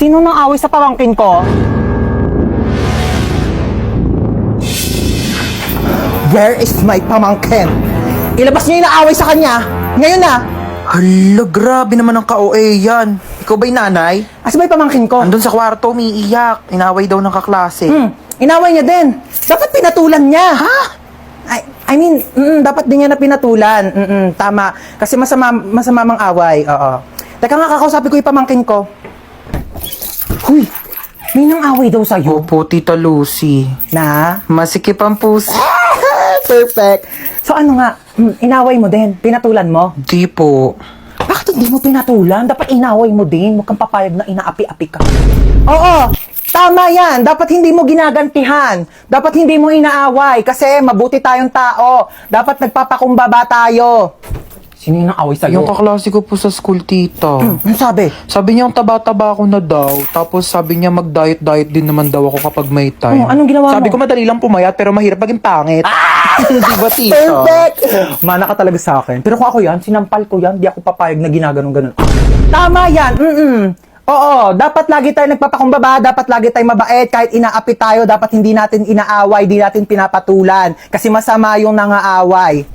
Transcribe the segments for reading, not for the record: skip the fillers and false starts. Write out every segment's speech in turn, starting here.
Sino nang away sa pamangkin ko? Where is my pamangkin? Ilabas niyo yung naaway sa kanya. Ngayon na. Hala, grabe naman ang ka-OA yan. Ikaw ba'y nanay? Asa ba yung pamangkin ko? Andun sa kwarto, umiiyak. Inaway daw ng kaklase. Inaway niya din. Dapat pinatulan niya. Ha? I mean, dapat din niya na pinatulan. Tama. Kasi masama mang away. Oo. Teka nga, kakausapin ko yung pamangkin ko. Huy! May nang away daw sa'yo. Opo, Tita Lucy. Na? Masikip ang puso. Perfect. So ano nga, inaway mo din? Pinatulan mo? Di po. Bakit hindi mo pinatulan? Dapat inaway mo din. Huwag kang papayag na inaapi-api ka. Oo, tama yan. Dapat hindi mo ginagantihan. Dapat hindi mo inaaway. Kasi mabuti tayong tao. Dapat nagpapakumbaba tayo. Sino yung away sa'yo? Yung kaklase ko po sa school, tita. Ano sabi? Sabi niya, ang taba-taba ako na daw. Tapos sabi niya, mag-diet-diet din naman daw ako kapag may time. Oh, anong ginawa Sabi mo? ko, madali lang pumayat, pero mahirap maging pangit. Di ba, tita? Perfect! Mana ka talaga sa akin. Pero kung ako yan, sinampal ko yan. Di ako papayag na ginaganon-ganon. Tama yan! Oo, dapat lagi tayo nagpapakumbaba, dapat lagi tayo mabait, kahit inaapi tayo, dapat hindi natin inaaway, di natin pinapatulan. Kasi masama yung nangaaway.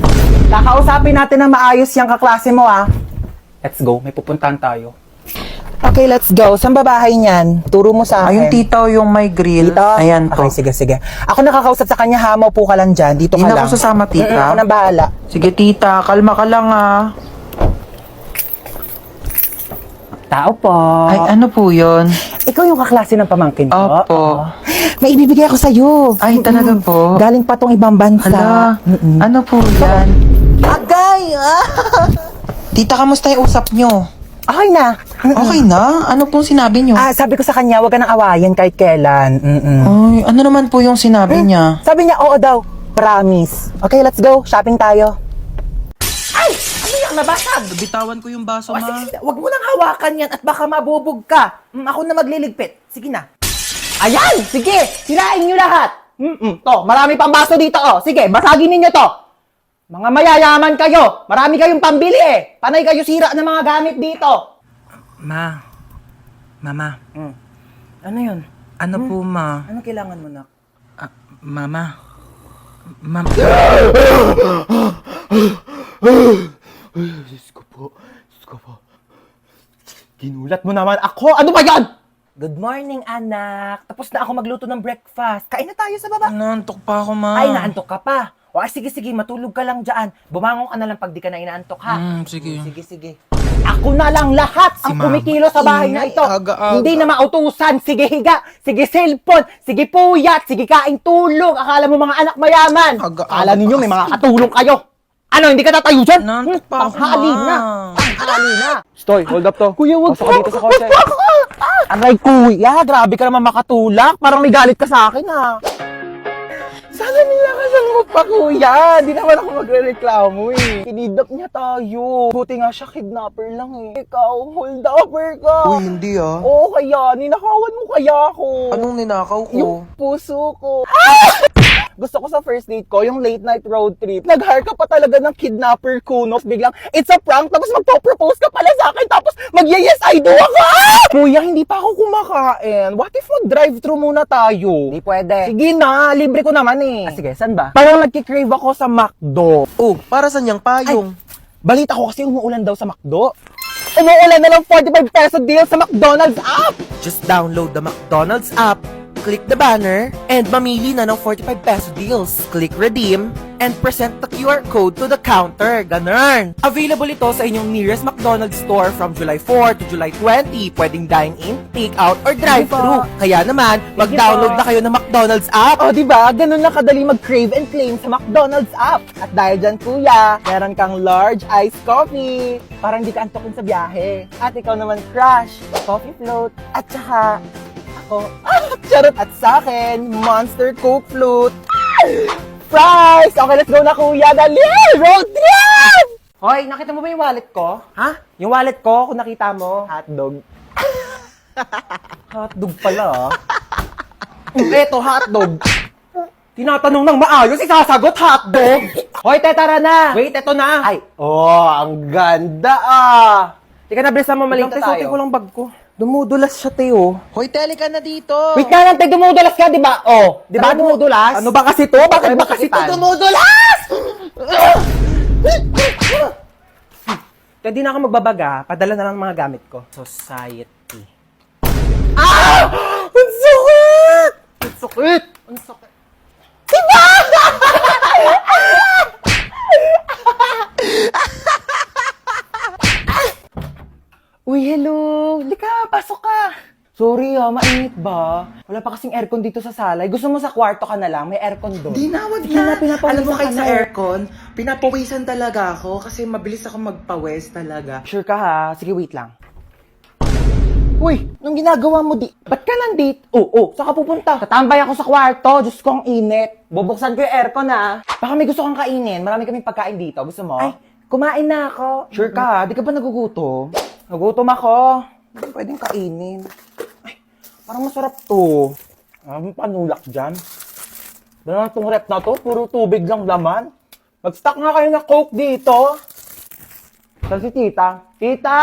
Kakausapin natin na maayos yung kaklase mo, ah. Let's go, may pupuntahan tayo. Okay, let's go. Saan ba bahay niyan? Turo mo sa akin. Ayun, tita, yung may grill. Dito? Ayan po. Okay, sige. Ako nakakausap sa kanya, ha? Maupo ka lang dyan. Dito ka Hindi na lang. ako sasama, tita. Ako nang bahala. Sige, tita, kalma ka lang, ah. Tao po. Ay, ano po yun? Ikaw yung kaklase ng pamangkin ko? Opo. Oo. May ibibigay ako sa'yo. Ay, talaga po? Galing pa tong ibang bansa. Hala, ano po yan? Agay! Tita, kamusta yung usap nyo? Okay na. Okay na? Ano pong sinabi nyo? Sabi ko sa kanya, huwag ka nang awayan kahit kailan. Ay, ano naman po yung sinabi niya? Sabi niya, oo daw. Promise. Okay, let's go. Shopping tayo. Ay! Ano yan? Nabasag! Bitawan ko yung baso, Sige, huwag mo nang hawakan yan at baka mabubog ka. Ako na magliligpit. Sige na. Ayan! Sige! Sirain nyo lahat! To, marami pang baso dito, oh. Sige, basagin ninyo to. Mga mayayaman kayo. Marami kayong pambili, eh. Panay kayo sira ng mga gamit dito. Mama, Ano yun? ano po, ma? Ano kailangan mo, nak? Mama. Diyos ko po. Ginulat mo naman ako. Ano ba yan? Good morning, anak. Tapos na ako magluto ng breakfast. Kain na tayo sa baba. Naantok pa ako, ma. Ay, naantok ka pa. O, sige, matulog ka lang dyan. Bumangon ka na lang pag di ka na inaantok, ha? Sige. Sige. Ako na lang lahat ang Mama. kumikilo sa bahay na Ingay, ito. aga-aga. Hindi na mautusan. Sige, higa. Sige, cellphone. Sige, puyat. Sige, kain tulog. Akala mo mga anak mayaman. Aga-aga Akala ninyo may kasi. mga katulong kayo. Ano, hindi ka tatayo dyan? Naantok pa ako, Tanghali Ma. na. Tanghali na. Stoy, hold up to. Kuya, wag Pasok ka dito sa kotse. Aray, kuya. Grabe ka naman makatulak. Parang may galit ka sa akin, ha? Sana nilakasan mo pa, kuya. Di naman ako magre-reklamo, eh. Kinidnap niya tayo. Buti nga siya, kidnapper lang, eh. Ikaw, hold upper ka. Uy, hindi, ah. Oo, kaya. Ninakawan mo kaya ako. Anong ninakaw ko? Yung puso ko. Gusto ko sa first date ko, yung late night road trip. Nag-hire ka pa talaga ng kidnapper kunof. Biglang, it's a prank. Tapos magpo-propose ka pala sa akin. Tapos mag-yes, I do ako. Kuya, hindi pa ako kumakain. What if mag-drive-thru muna tayo? Hindi pwede. Sige na, libre ko naman eh. Sige, saan ba? Parang nagkikrave ako sa McDo. Oh, para saan yung payong? Balita ko kasi umuulan daw sa McDo. Umuulan na ng 45 peso deal sa McDonald's app. Just download the McDonald's app, click the banner, and mamili na ng 45 peso deals. Click redeem, and present the QR code to the counter. Ganun! Available ito sa inyong nearest McDonald's store from July 4 to July 20. Pwedeng dine-in, take-out, or drive-thru. Kaya naman, mag-download na kayo ng McDonald's app. O, diba? Ganun na kadali mag-crave and claim sa McDonald's app. At dahil dyan, kuya, meron kang large iced coffee. Parang di ka antokin sa biyahe. At ikaw naman, crush, coffee float, at saka, ako, charot. At sa akin, Monster Coke Float. Fries! Okay, let's go na, kuya. Dali! Road trip! Hoy, nakita mo ba yung wallet ko? Ha? Yung wallet ko, kung nakita mo, hotdog. Hotdog pala, ah. Eto, hotdog. Tinatanong ng maayos, isasagot hotdog. Hoy, tara na. Wait, eto na. Ay, ang ganda, ah. Tika na, bilis na mamalita tayo. Suotin ko lang bag ko. Dumudulas siya, Teo. Hoy, tele ka na dito. Wait nga lang, Teo, dumudulas ka, di ba? Oh, di ba dumudulas? Ano ba kasi to? Bakit ba kasi to dumudulas? Kaya di na ako magbabaga, padala na lang mga gamit ko. Society. Ah! Ang sakit! Ang sakit! Ang sakit! Uy, hello! Lika, pasok ka! Sorry mainit ba? Wala pa kasing aircon dito sa salay. Gusto mo sa kwarto ka na lang? May aircon doon. Di na, wag Sige na, na. pinapawisan Alam mo, kahit ka sa na. aircon, pinapawisan talaga ako kasi mabilis ako magpawes talaga. Sure ka ha? Sige, wait lang. Uy, nung ginagawa mo ba't ka nandito? Saan ka pupunta? Tatambay ako sa kwarto. Diyos ko, ang init. Bubuksan ko yung aircon ha. Baka may gusto kang kainin. Marami kaming pagkain dito. Gusto mo? Ay, kumain na ako. Sure ka ha? Di ka ba nagugutom? Nagutom ako. Hindi pwedeng kainin. Ay, parang masarap to. Ang panulak dyan. Dala itong rep na to. Puro tubig lang laman. Mag-stock nga kayo na Coke dito. Saan si tita? Tita!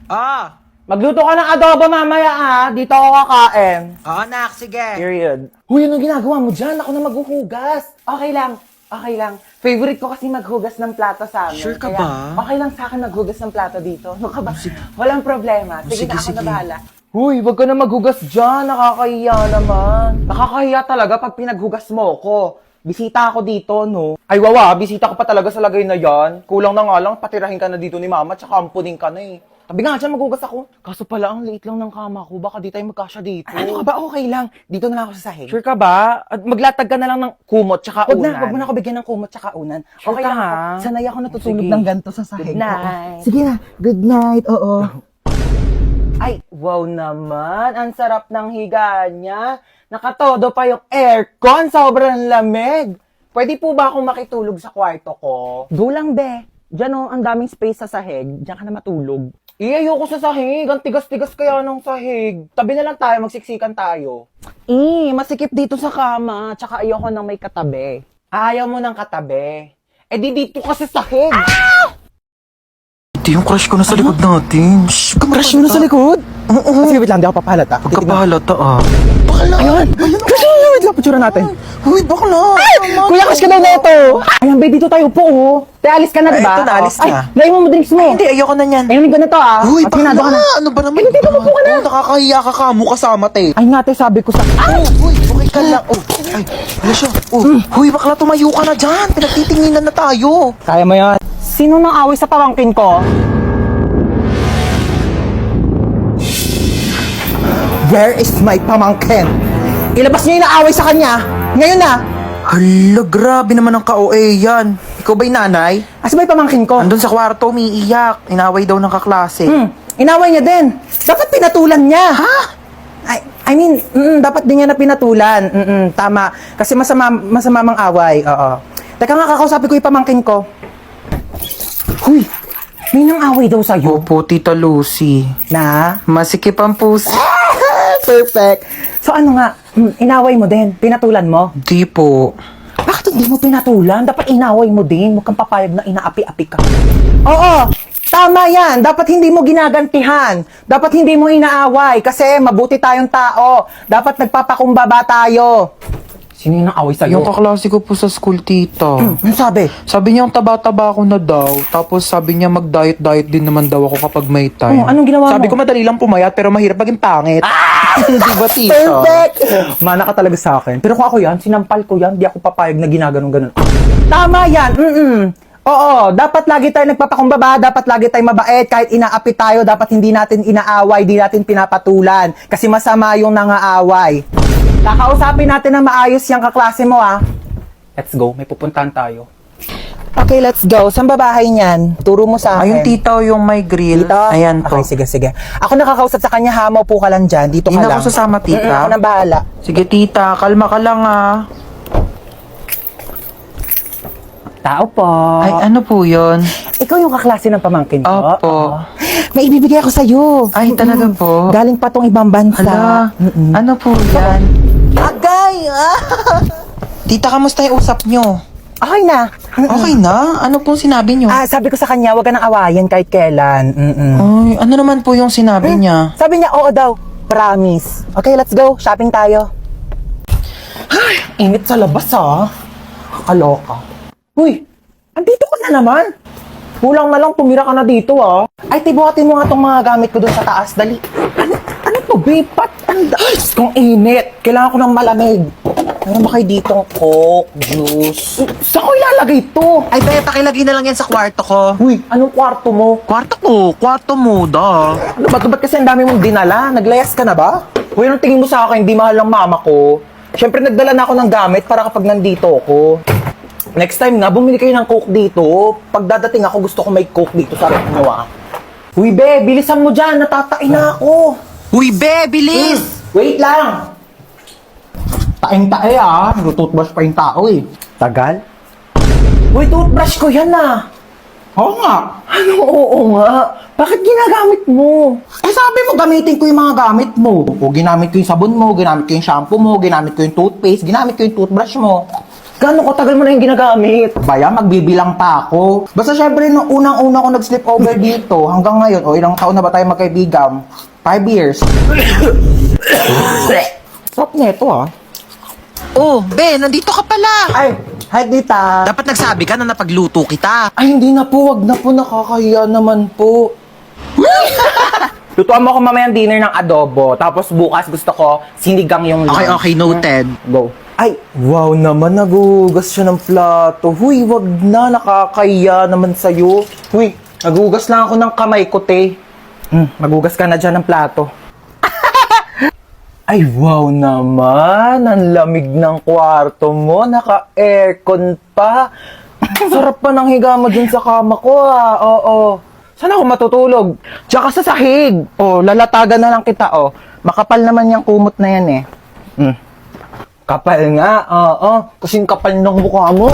Ah! Magluto ka ng adobo mamaya ha. Dito ako kakain. Oo, nak, sige. Period. Huy, anong ginagawa mo dyan? Ako na maghuhugas. Okay lang. Okay lang. Favorite ko kasi maghugas ng plato sa amin. Sure ka Kaya, ba? Okay lang sa akin maghugas ng plato dito. Ano ka ba? Walang problema. Sige, Sige, na ako sige. na bahala. Huy, wag ka na maghugas dyan. Nakakahiya naman. Nakakahiya talaga pag pinaghugas mo ko. Bisita ako dito, no? Ay, wawa. Bisita ko pa talaga sa lagay na yan. Kulang na nga lang. Patirahin ka na dito ni mama. Tsaka ampunin ka na eh. Tabi nga dyan, maghugas ako. Kaso pala, ang liit lang ng kama ko. Baka di tayo magkasya dito. Ano ka ba? Okay lang. Dito na lang ako sa sahig. Sure ka ba? At maglatag ka na lang ng kumot tsaka unan. Wag mo na ako bigyan ng kumot tsaka unan. Sure Okay ka, lang ha? ako. Sanay ako natutulog Sige. ng ganito sa sahig. Good night. Sige na. Good night. Oo. Ay, wow naman. Ang sarap ng higa niya. Nakatodo pa yung aircon. Sobrang lamig. Pwede po ba akong makitulog sa kwarto ko? Go lang, be. Diyan oh, ang daming space sa sahig. Diyan ka na matulog. Ayoko sa sahig. Ang tigas-tigas kaya ng sahig. Tabi na lang tayo, magsiksikan tayo. Masikip dito sa kama. Tsaka ayoko nang may katabi. Ayaw mo ng katabi. Eh di dito ka sa sahig. Ito yung crush ko na sa likod natin. Shh, Crush mo na sa likod? Oo. Sige, wait lang. Di ako papahalata. Pagkapahalata ah. Ayun! Crush mo na! Wait lang, picture natin. Uy, bakla! Kuya, crush ka daw na ito. Ayan, be, dito tayo po, oh. Te, alis ka na, Ay, diba? ito na, alis Ay, na. naiwan mo drinks mo. Hindi, ayoko na yan. Ayun, ganito, ah. Uy, At sinado ka bakla! na. Ano ba naman? Ay, dito, upo ka na. Oh, nakakahiya ka ka. Kasama, te. Ay, nga, te, sabi ko sa... Uy, okay ka lang. Oh, ay, ano siya? Oh, huy, bakla, tumayo ka na dyan. Pinagtitinginan na tayo. Kaya mo yan. Sino nang away sa pamangkin ko? Where is my pamangkin? Ilabas niyo yung naaway sa kanya. Ngayon na. Hala, grabe naman ang ka-OA yan. Ikaw ba'y nanay? Asa ba yung pamangkin ko? Andun sa kwarto, umiiyak. Inaway daw ng kaklase. Inaway niya din. Dapat pinatulan niya. Ha? I mean, dapat din niya na pinatulan. Tama. Kasi masama mang away. Oo. Teka nga, kakausapin ko yung pamangkin ko. Huy, may nang away daw sa'yo. Opo, Tita Lucy. Na? Masikip ang puso. Perfect. So ano nga, inaway mo din, pinatulan mo. Di po. Bakit hindi mo pinatulan? Dapat inaway mo din. Huwag kang papayag na inaapi-api ka. Oo, tama yan. Dapat hindi mo ginagantihan. Dapat hindi mo inaaway. Kasi mabuti tayong tao. Dapat nagpapakumbaba tayo. Sino yung naaway sa'yo? Yung kaklase ko po sa school, tita. Ano sabi? Sabi niya ang taba-taba ako na daw. Tapos sabi niya mag-diet-diet din naman daw ako kapag may time. Oh, anong ginawa Sabi mo? ko madali lang pumayat pero mahirap maging pangit. Di ba, tita? Perfect! Mana ka talaga sa akin. Pero kung ako yan, sinampal ko yan, di ako papayag na ginaganon-ganon. Tama yan! Oo, dapat lagi tayo nagpapakumbaba, dapat lagi tayo mabait, kahit inaapi tayo, dapat hindi natin inaaway, di natin pinapatulan. Kasi masama yung nangaaway. Kakausapin natin na maayos yung kaklase mo, ah. Let's go, may pupuntahan tayo. Okay, let's go. Saan ba bahay niyan? Turo mo sa akin. Ayun, tita, yung may grill. Dito? Ayan po. Okay, sige. Ako nakakausap sa kanya, hamaw po ka lang dyan. Dito Hindi ka na lang. ako sasama, tita. Ako na bahala. Sige, tita. Kalma ka lang, ah. Tao po. Ay, ano po yun? Ikaw yung kaklase ng pamangkin ko? Opo. Oo. May ibibigay ako sa'yo. Ay, talaga po? Galing pa tong ibang bansa. Hala, ano po yan? Agay! Tita, kamusta yung usap nyo? Okay na. Okay na? Ano pong sinabi niyo? Sabi ko sa kanya, wag ka nang awayan kahit kailan. Ay, ano naman po yung sinabi niya? Sabi niya, oo daw. Promise. Okay, let's go. Shopping tayo. Ay, init sa labas Kaloka. Uy, andito ka na naman. Kulang na lang tumira ka na dito Ay, tibuhatin mo nga tong mga gamit ko dun sa taas. Dali. Ano to, babe? Kung init. Kailangan ko ng malamig. Meron ba kayo ditong Coke, juice? Saan ko ilalagay to? Ay, be, pakilagay na lang yan sa kwarto ko. Uy, anong kwarto mo? Kwarto mo, da. Ano ba? Ba't kasi ang dami mong dinala? Naglayas ka na ba? Uy, anong tingin mo sa akin? Hindi mahal ng mama ko. Siyempre, nagdala na ako ng gamit para kapag nandito ako. Next time nga, bumili kayo ng Coke dito. Pag dadating ako, gusto ko may Coke dito sa rep nyo, Uy, be, bilisan mo dyan. Natatain na ako. Uy, be, bilis! Wait lang. Taing-tae, Nag-toothbrush pa yung tao, Tagal? Uy, toothbrush ko yan, Oo nga. Ano, oo nga? Bakit ginagamit mo? Sabi mo, gamitin ko yung mga gamit mo. O, ginamit ko yung sabon mo, ginamit ko yung shampoo mo, ginamit ko yung toothpaste, ginamit ko yung toothbrush mo. Gano'ng katagal mo na yung ginagamit? Baya, magbibilang pa ako. Basta syempre, nung unang-una ko nag-sleep over dito, hanggang ngayon, ilang taon na ba tayo magkaibigan? 5 years. Sarap neto, Oh, be, nandito ka pala. Ay, hi, Dita. Dapat nagsabi ka na napagluto kita. Ay, hindi na po. Wag na po. Nakakahiya naman po. Lutuan mo ako mamayang dinner ng adobo. Tapos bukas gusto ko sinigang yung lunch. Okay, noted. Go. Ay, wow naman. Nagugas siya ng plato. Huy, wag na. Nakakahiya naman sa'yo. Huy, nagugas lang ako ng kamay ko, te. Magugas ka na dyan ng plato. Ay, wow naman. Ang lamig ng kwarto mo. Naka-aircon pa. Sarap pa ng higa mo dun sa kama ko, Oo. Saan ako matutulog? Tsaka sa sahig. Lalatagan na lang kita, Makapal naman yung kumot na yan, Kapal nga, Kasing kapal ng mukha mo.